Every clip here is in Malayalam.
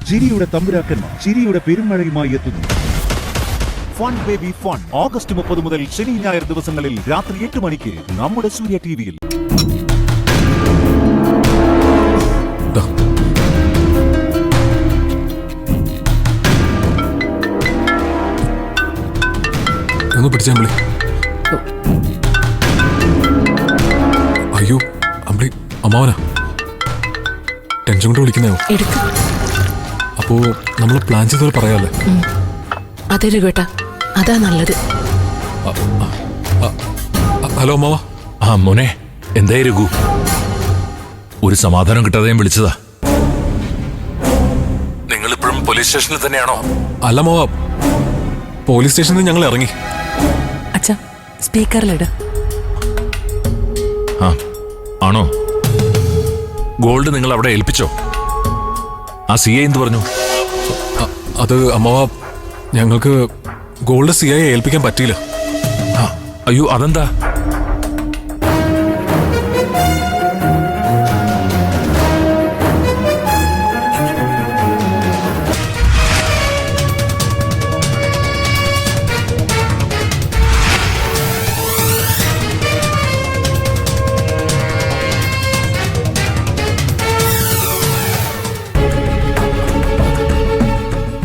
ചിരിയുടെ തമ്പുരാക്കന്മാർ ചിരിയുടെ പെരുമഴയുമായി എത്തുന്നു. ഫൺ ബേബി ഫൺ ഓഗസ്റ്റ് 30 മുതൽ ശനി ഞായർ ദിവസങ്ങളിൽ രാത്രി 8 മണിക്ക് നമ്മുടെ സൂര്യ ടിവിയിൽ. ഒന്ന് പിടിച്ചാ അമ്പിളി. അയ്യോ അമ്പിളി, അമ്മാവനാ ടെൻഷൻ കൊണ്ട് വിളിക്കുന്നോ? അപ്പോ നമ്മൾ പ്ലാൻ ചെയ്തത് പറയാല്ലേ? അതെ രഘുവേട്ടാ, അതാ നല്ലത്. ഹലോ അമ്മാവ. മോനെ, എന്തായി രഘു? ഒരു സമാധാനം കിട്ടാതെ ഞാൻ വിളിച്ചതാ. നിങ്ങൾ ഇപ്പോഴും പോലീസ് സ്റ്റേഷനിൽ തന്നെയാണോ? അല്ല അമ്മാവ, പോലീസ് സ്റ്റേഷനിൽ നിന്ന് ഞങ്ങൾ ഇറങ്ങി. അച്ഛാ, സ്പീക്കറിലിട്. ആണോ? ഗോൾഡ് നിങ്ങൾ അവിടെ ഏൽപ്പിച്ചോ? ആ CI എന്ത് പറഞ്ഞു? അത് അമ്മാവ, ഞങ്ങൾക്ക് ഗോൾഡ് CI ഏൽപ്പിക്കാൻ പറ്റിയില്ല. അയ്യോ, അതെന്താ?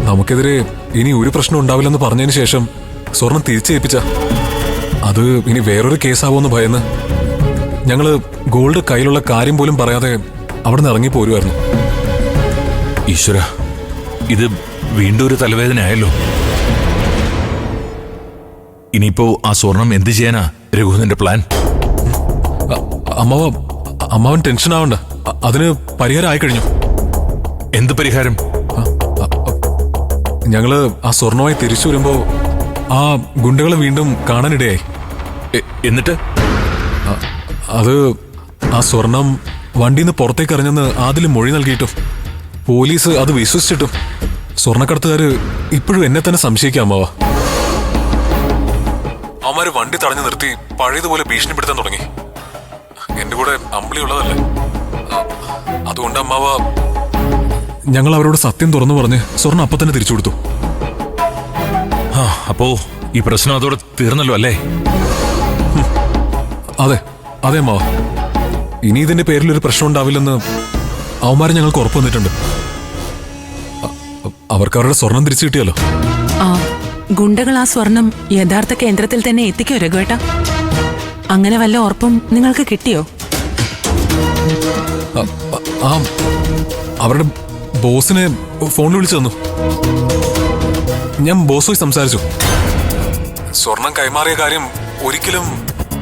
നമുക്കെതിരെ ഇനി ഒരു പ്രശ്നം ഉണ്ടാവില്ലെന്ന് പറഞ്ഞതിന് ശേഷം സ്വർണം തിരിച്ചേൽപ്പിച്ച അത് ഇനി വേറൊരു കേസാവോന്ന് ഭയന്ന് ഞങ്ങള് ഗോൾഡ് കയ്യിലുള്ള കാര്യം പോലും പറയാതെ അവിടെ നിന്ന് ഇറങ്ങി പോരുമായിരുന്നു. ഈശ്വര, ഇത് വീണ്ടും ഒരു തലവേദന ആയല്ലോ. ഇനിയിപ്പോ ആ സ്വർണം എന്ത് ചെയ്യാനാ രഘുവിന്റെ പ്ലാൻ? അമ്മാവൻ ടെൻഷൻ ആവണ്ട, അതിന് പരിഹാരം ആയിക്കഴിഞ്ഞു. എന്ത് പരിഹാരം? ഞങ്ങള് ആ സ്വർണമായി തിരിച്ചു വരുമ്പോ ആ ഗുണ്ടകളെ വീണ്ടും കാണാനിടയായി. എന്നിട്ട് അത് ആ സ്വർണം വണ്ടിന്ന് പുറത്തേക്ക് എറിഞ്ഞെന്ന് ആദ്യം മൊഴി നൽകിയിട്ടും പോലീസ് അത് വിശ്വസിച്ചിട്ടും സ്വർണ്ണക്കടത്തുകാര് ഇപ്പോഴും എന്നെ തന്നെ സംശയിക്കാം അമ്മാവ. അവന്മാര് വണ്ടി തടഞ്ഞു നിർത്തി പഴയതുപോലെ ഭീഷണിപ്പെടുത്താൻ തുടങ്ങി. എന്റെ കൂടെ അമ്പിളി ഉള്ളതല്ലേ, അതുകൊണ്ട് അമ്മാവ ഞങ്ങൾ അവരോട് സത്യം തുറന്നു പറഞ്ഞ് സ്വർണ്ണം അപ്പൊ തന്നെ തിരിച്ചു കൊടുത്തു. അപ്പോ ഈ പ്രശ്നം അതോടെ തീർന്നല്ലോ അല്ലേ? അതെ അതെ അമ്മാവ, ഇനി ഇതിന്റെ പേരിൽ ഒരു പ്രശ്നം ഉണ്ടാവില്ലെന്ന് അവന്മാരെ ഞങ്ങൾക്ക് ഉറപ്പ് വന്നിട്ടുണ്ട്. അവർക്ക് അവരുടെ സ്വർണം തിരിച്ചു കിട്ടിയല്ലോ. ഗുണ്ടകൾ ആ സ്വർണം യഥാർത്ഥ കേന്ദ്രത്തിൽ തന്നെ എത്തിക്കോ രഘുവേട്ടാ? അങ്ങനെ വല്ല ഉറപ്പും നിങ്ങൾക്ക് കിട്ടിയോ? അവരുടെ ബോസിനെ ഫോണിൽ വിളിച്ചു തന്നു. ഞാൻ ബോസുമായി സംസാരിച്ചു. സ്വർണം കൈമാറിയ കാര്യം ഒരിക്കലും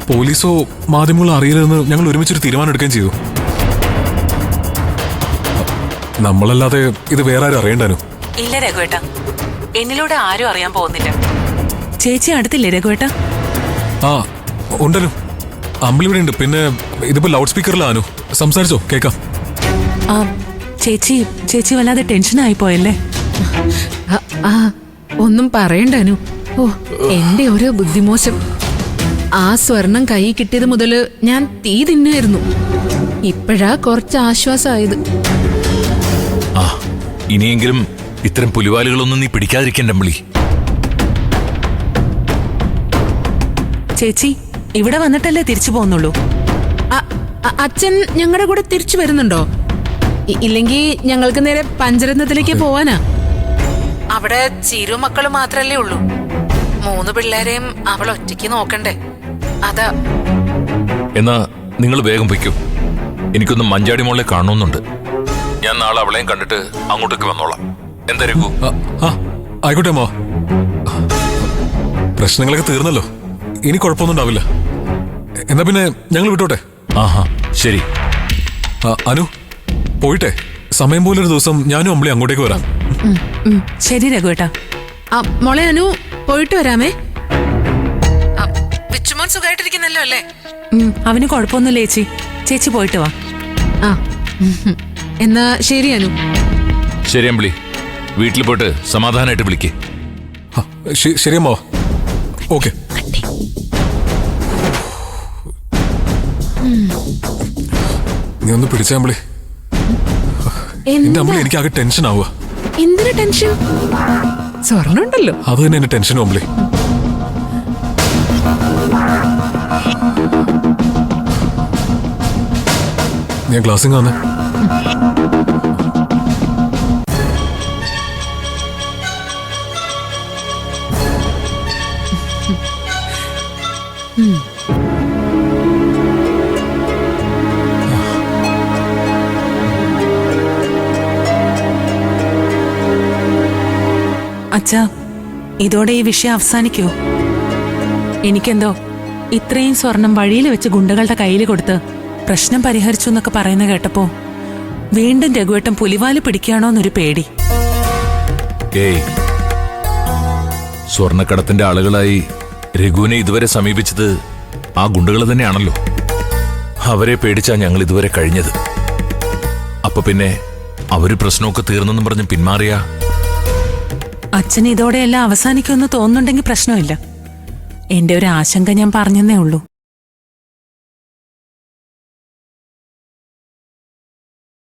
പോലീസോ മാധ്യമങ്ങളോ അറിയരുതെന്ന് ഞങ്ങൾ ഒരുമിച്ചൊരു തീരുമാനം എടുക്കുകയും ചെയ്തു. നമ്മളല്ലാതെ ഇത് വേറെ ആരും അറിയണ്ടാനോ? ഇല്ല രഘുവേട്ടാ, എന്നിലൂടെ ആരും അറിയാൻ പോകുന്നില്ല. ചേച്ചി അടുത്തില്ലേ രഘുവേട്ടാ? ഉണ്ടല്ലോ, അമ്പിളി ഇവിടെ ഉണ്ട്. പിന്നെ ഇതിപ്പോ ലൗഡ് സ്പീക്കറിലാനു. സംസാരിച്ചോ, കേക്കാം. ചേച്ചി വല്ലാതെ ടെൻഷനായി പോയല്ലേ? ഒന്നും പറയണ്ടനു. എന്റെ ഒരു ബുദ്ധിമോശം. ആ സ്വർണം കൈ കിട്ടിയത് മുതല് ഞാൻ തീ തിന്നായിരുന്നു. ഇപ്പോഴാ കുറച്ച് ആശ്വാസമായത്. ഇനിയെങ്കിലും ഇത്തരം പുലിവാലുകളൊന്നും നീ പിടിക്കാതിരിക്കണ്ട അമ്പിളി. ചേച്ചി ഇവിടെ വന്നിട്ടല്ലേ തിരിച്ചു പോകുന്നുള്ളൂ? അച്ഛൻ ഞങ്ങളുടെ കൂടെ തിരിച്ചു വരുന്നുണ്ടോ? ഇല്ലെങ്കിൽ ഞങ്ങൾക്ക് നേരെ പഞ്ചരത്നത്തിലേക്ക് പോവാനാ. അവിടെ ചിരു മക്കള് മാത്രല്ലേ ഉള്ളൂ. 3 പിള്ളേരെയും അവൾ ഒറ്റയ്ക്ക് നോക്കണ്ടേ, അതാ. എന്നാ നിങ്ങൾ വേഗം പൊയ്ക്കോ. എനിക്കൊന്ന് മഞ്ചാടി മോളെ കാണണമെന്നുണ്ട്. ഞാൻ നാളെ അവളെയും കണ്ടിട്ട് അങ്ങോട്ടേക്ക് വന്നോളാം. എന്താ രഘു? ആയിക്കോട്ടെ അമ്മ, പ്രശ്നങ്ങളൊക്കെ തീർന്നല്ലോ, ഇനി കുഴപ്പമൊന്നും ഉണ്ടാവില്ല. എന്നാ പിന്നെ ഞങ്ങൾ വിട്ടോട്ടെ. ശരി. അനു, പോയിട്ടെ സമയം പോലെ ഒരു ദിവസം ഞാനും അമ്പിളി അങ്ങോട്ടേക്ക് വരാം. ശരി രഘുവേട്ടാ. മോളെ അനു, പോയിട്ട് വരാമേ. വിച്ചുമോൻ സുഖമായിട്ടിരിക്കുന്നല്ലോ അല്ലേ? അവന് കുഴപ്പമൊന്നുമില്ല ചേച്ചി. ചേച്ചി പോയിട്ട് വാ. എന്നാ ശരി അനു. ശരി അമ്പിളി, വീട്ടിൽ പോയിട്ട് സമാധാനമായിട്ട് വിളിക്കേ. ശരി അമ്മ. ഓക്കെ. നീ ഒന്ന് പിടിച്ചാ അമ്പിളി. എന്റെ അമ്പിളി എനിക്കാകെ ടെൻഷൻ ആവുക. എന്തിനാ ടെൻഷൻ? സ്വർണ്ണം ഉണ്ടല്ലോ. അത് തന്നെ എന്റെ ടെൻഷൻ ഓംലി. ഞാൻ ക്ലാസ്സിൽ വന്നേ. അച്ഛാ, ഇതോടെ ഈ വിഷയം അവസാനിക്കോ? എനിക്കെന്തോ ഇത്രയും സ്വർണം വഴിയിൽ വെച്ച് ഗുണ്ടകളുടെ കയ്യിൽ കൊടുത്ത് പ്രശ്നം പരിഹരിച്ചു എന്നൊക്കെ പറയുന്ന കേട്ടപ്പോ വീണ്ടും രഘുവേട്ടൻ പുലിവാല് പിടിക്കുകയാണോന്നൊരു പേടി. ഏയ്, സ്വർണ്ണക്കടത്തിന്റെ ആളുകളായി രഘുവിനെ ഇതുവരെ സമീപിച്ചത് ആ ഗുണ്ടകൾ തന്നെയാണല്ലോ. അവരെ പേടിച്ചാ ഞങ്ങൾ ഇതുവരെ കഴിഞ്ഞത്. അപ്പൊ പിന്നെ അവര് പ്രശ്നമൊക്കെ തീർന്നെന്നും പറഞ്ഞ് പിന്മാറിയ അച്ഛന് ഇതോടെയെല്ലാം അവസാനിക്കുമെന്ന് തോന്നുന്നുണ്ടെങ്കിൽ പ്രശ്നമില്ല. എന്റെ ഒരു ആശങ്ക ഞാൻ പറഞ്ഞെന്നേ ഉള്ളൂ.